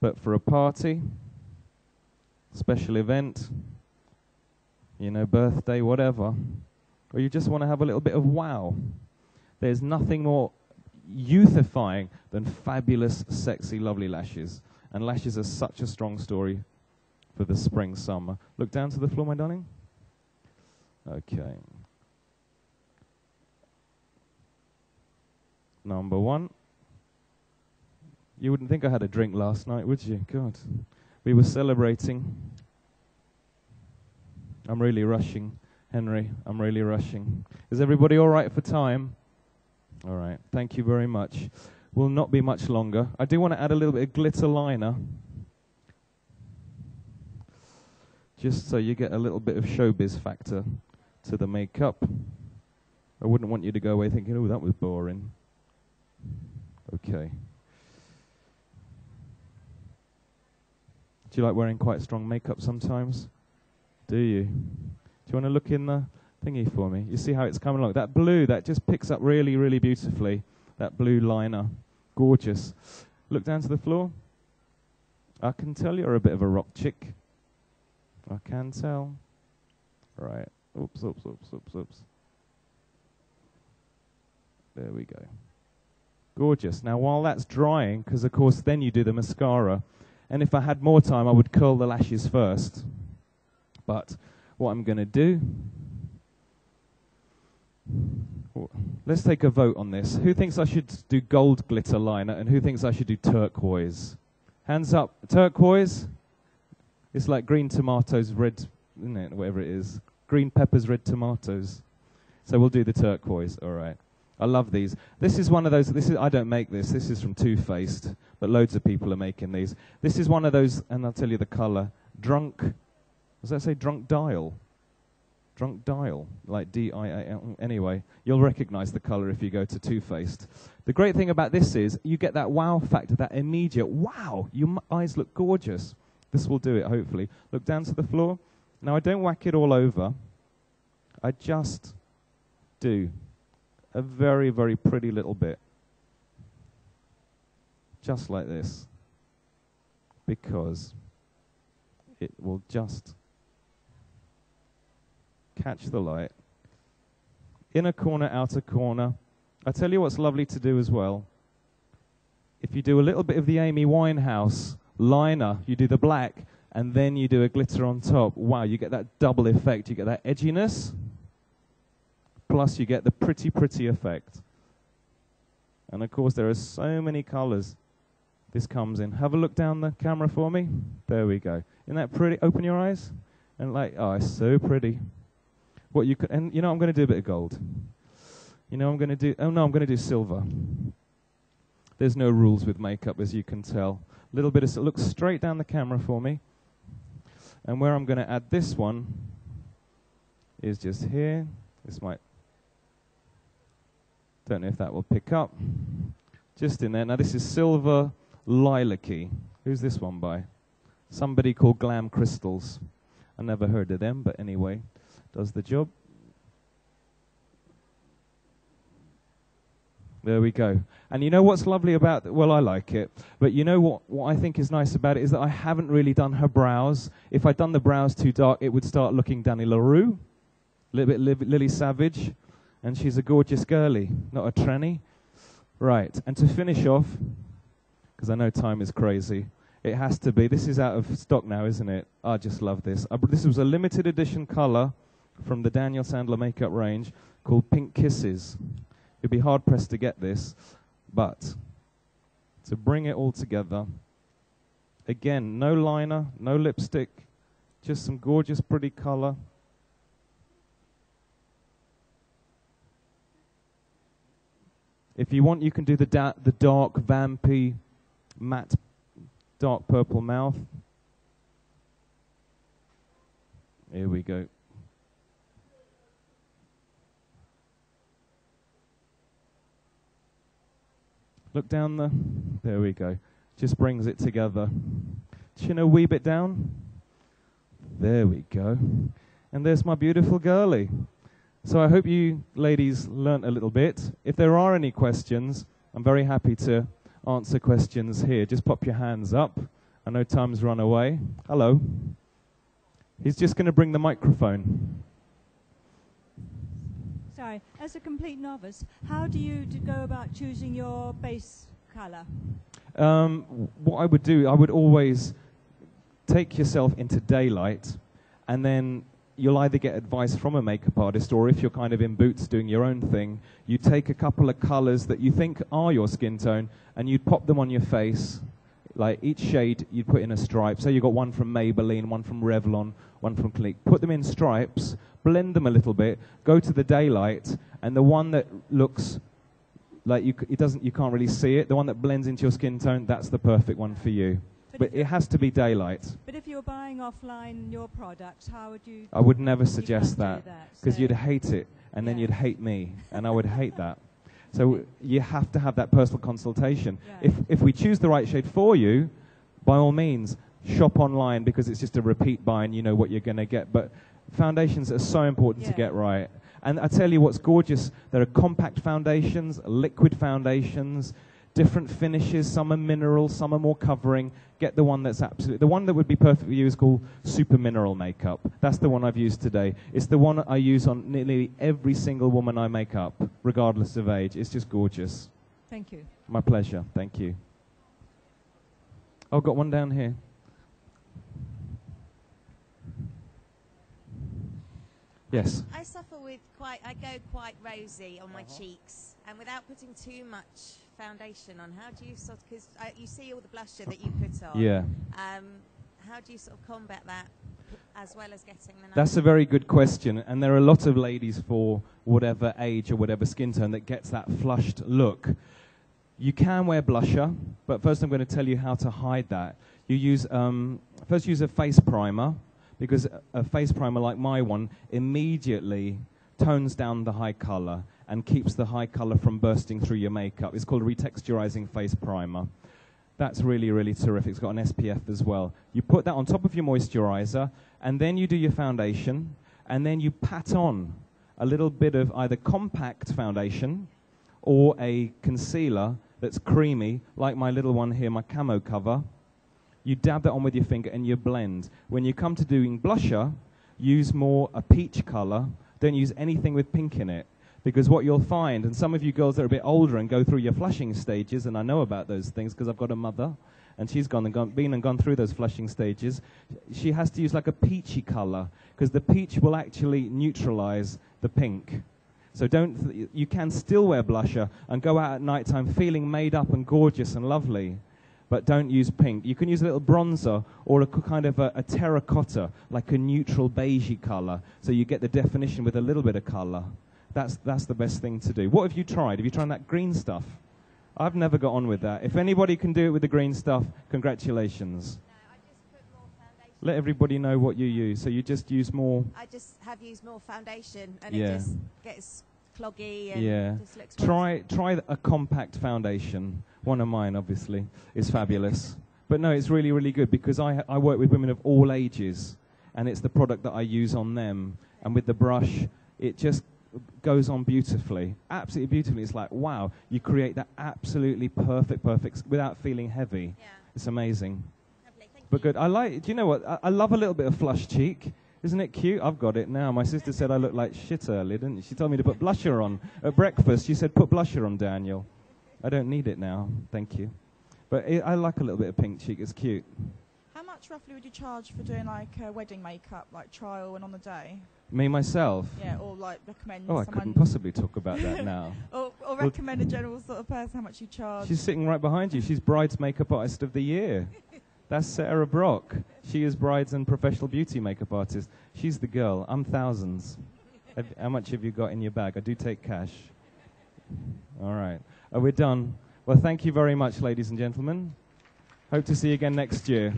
But for a party, special event, you know, birthday, whatever, or you just want to have a little bit of wow, there's nothing more youthifying than fabulous, sexy, lovely lashes. And lashes are such a strong story for the spring, summer. Look down to the floor, my darling. Okay. Number one. You wouldn't think I had a drink last night, would you? God. We were celebrating. I'm really rushing, Henry. I'm really rushing. Is everybody all right for time? All right. Thank you very much. Will not be much longer. I do want to add a little bit of glitter liner, just so you get a little bit of showbiz factor to the makeup. I wouldn't want you to go away thinking, oh, that was boring. Okay. Do you like wearing quite strong makeup sometimes? Do you? Do you want to look in the thingy for me? You see how it's coming along? That blue, that just picks up really, really beautifully. That blue liner. Gorgeous. Look down to the floor. I can tell you're a bit of a rock chick. I can tell. Right. Oops, oops, oops, oops, oops. There we go. Gorgeous. Now, while that's drying, because, of course, then you do the mascara. And if I had more time, I would curl the lashes first. But what I'm going to do... Let's take a vote on this. Who thinks I should do gold glitter liner, and who thinks I should do turquoise? Hands up. Turquoise? It's like green tomatoes, red, isn't it? Whatever it is. Green peppers, red tomatoes. So we'll do the turquoise. All right. I love these. This is one of those, I don't make this. This is from Too Faced, but loads of people are making these. This is one of those, and I'll tell you the color, does that say drunk dial? Drunk dial, like D-I-A-L. Anyway, you'll recognize the color if you go to Too Faced. The great thing about this is you get that wow factor, that immediate, wow, your eyes look gorgeous. This will do it, hopefully. Look down to the floor. Now, I don't whack it all over. I just do a very, very pretty little bit. Just like this. Because it will just catch the light. Inner corner, outer corner. I tell you what's lovely to do as well. If you do a little bit of the Amy Winehouse liner, you do the black, and then you do a glitter on top. Wow, you get that double effect. You get that edginess, plus you get the pretty, pretty effect. And of course, there are so many colors this comes in. Have a look down the camera for me. There we go. Isn't that pretty? Open your eyes. And like, oh, it's so pretty. What you could, and you know, I'm going to do a bit of gold. You know, I'm going to do, oh no, I'm going to do silver. There's no rules with makeup, as you can tell. A little bit of, look straight down the camera for me. And where I'm going to add this one is just here. This might, don't know if that will pick up. Just in there. Now this is Silver Lilac-y. Who's this one by? Somebody called Glam Crystals. I never heard of them, but anyway, does the job. There we go. And you know what's lovely about, well, I like it, but you know what I think is nice about it is that I haven't really done her brows. If I'd done the brows too dark, it would start looking Danny LaRue, a little bit Lily Savage, and she's a gorgeous girlie, not a tranny. Right, and to finish off, because I know time is crazy, it has to be, this is out of stock now, isn't it? I just love this. This was a limited edition color from the Daniel Sandler makeup range called Pink Kisses. You'd be hard-pressed to get this, but to bring it all together, again, no liner, no lipstick, just some gorgeous, pretty color. If you want, you can do the dark, vampy, matte, dark purple mouth. Here we go. Look down there we go. Just brings it together. Chin a wee bit down. There we go. And there's my beautiful girlie. So I hope you ladies learnt a little bit. If there are any questions, I'm very happy to answer questions here. Just pop your hands up. I know time's run away. Hello. He's just going to bring the microphone. Sorry, as a complete novice, how do you go about choosing your base colour? What I would do, I would always take yourself into daylight, and then you'll either get advice from a makeup artist, or if you're kind of in boots doing your own thing, you take a couple of colours that you think are your skin tone, and you'd pop them on your face. Like each shade you'd put in a stripe. So you've got one from Maybelline, one from Revlon, one from Clinique. Put them in stripes, blend them a little bit, go to the daylight, and the one that looks like you can't really see it, the one that blends into your skin tone, that's the perfect one for you. But it has to be daylight. But if you're buying offline your products, how would you... I would never suggest that, because so you'd hate it, and then you'd hate me, and I would hate that. So you have to have that personal consultation. Yeah. If we choose the right shade for you, by all means, shop online, because it's just a repeat buy and you know what you're going to get. But foundations are so important to get right. And I tell you what's gorgeous, there are compact foundations, liquid foundations, different finishes. Some are mineral, some are more covering. Get the one that's absolutely... The one that would be perfect for you is called Super Mineral Makeup. That's the one I've used today. It's the one I use on nearly every single woman I make up, regardless of age. It's just gorgeous. Thank you. My pleasure. Thank you. Oh, got one down here. Yes. I suffer with I go quite rosy on my cheeks, and without putting too much foundation on, how do you sort of, because you see all the blusher that you put on. Yeah. How do you sort of combat that as well as getting the... That's a very good question, and there are a lot of ladies for whatever age or whatever skin tone that gets that flushed look. You can wear blusher, but first I'm going to tell you how to hide that. You use, first use a face primer, because a face primer like my one immediately tones down the high color and keeps the high color from bursting through your makeup. It's called a retexturizing face primer. That's really, really terrific. It's got an SPF as well. You put that on top of your moisturizer, and then you do your foundation, and then you pat on a little bit of either compact foundation or a concealer that's creamy, like my little one here, my camo cover. You dab that on with your finger and you blend. When you come to doing blusher, use more a peach color. Don't use anything with pink in it. Because what you'll find, and some of you girls that are a bit older and go through your flushing stages, and I know about those things because I've got a mother, and she's been and gone through those flushing stages, she has to use like a peachy color, because the peach will actually neutralize the pink. So you can still wear blusher and go out at night time feeling made up and gorgeous and lovely. But don't use pink. You can use a little bronzer or a kind of a terracotta, like a neutral beigey color, so you get the definition with a little bit of color. That's the best thing to do. What have you tried? Have you tried that green stuff? I've never got on with that. If anybody can do it with the green stuff, congratulations. No, I just put more foundation. Let everybody know what you use. So you just use more... I just have used more foundation, and it just gets cloggy and just looks... Try a compact foundation. One of mine, obviously, is fabulous. But no, it's really, really good, because I work with women of all ages, and it's the product that I use on them. And with the brush, it just goes on beautifully, absolutely beautifully. It's like, wow, you create that absolutely perfect, without feeling heavy. Yeah. It's amazing. Lovely, thank But you. good. Do you know what? I love a little bit of flush cheek. Isn't it cute? I've got it now. My sister said I looked like shit earlier, didn't she? She told me to put blusher on. At breakfast, she said, put blusher on, Daniel. I don't need it now. Thank you. But I like a little bit of pink cheek. It's cute. How much roughly would you charge for doing like wedding makeup, like trial and on the day? Me, myself? Yeah, or like recommend Oh, I couldn't possibly talk about that now. or recommend a general sort of person, how much you charge. She's sitting right behind you. She's Bride's Makeup Artist of the Year. That's Sarah Brock. She is Bride's and Professional Beauty Makeup Artist. She's the girl. I'm thousands. How much have you got in your bag? I do take cash. All right. We're done. Well, thank you very much, ladies and gentlemen. Hope to see you again next year.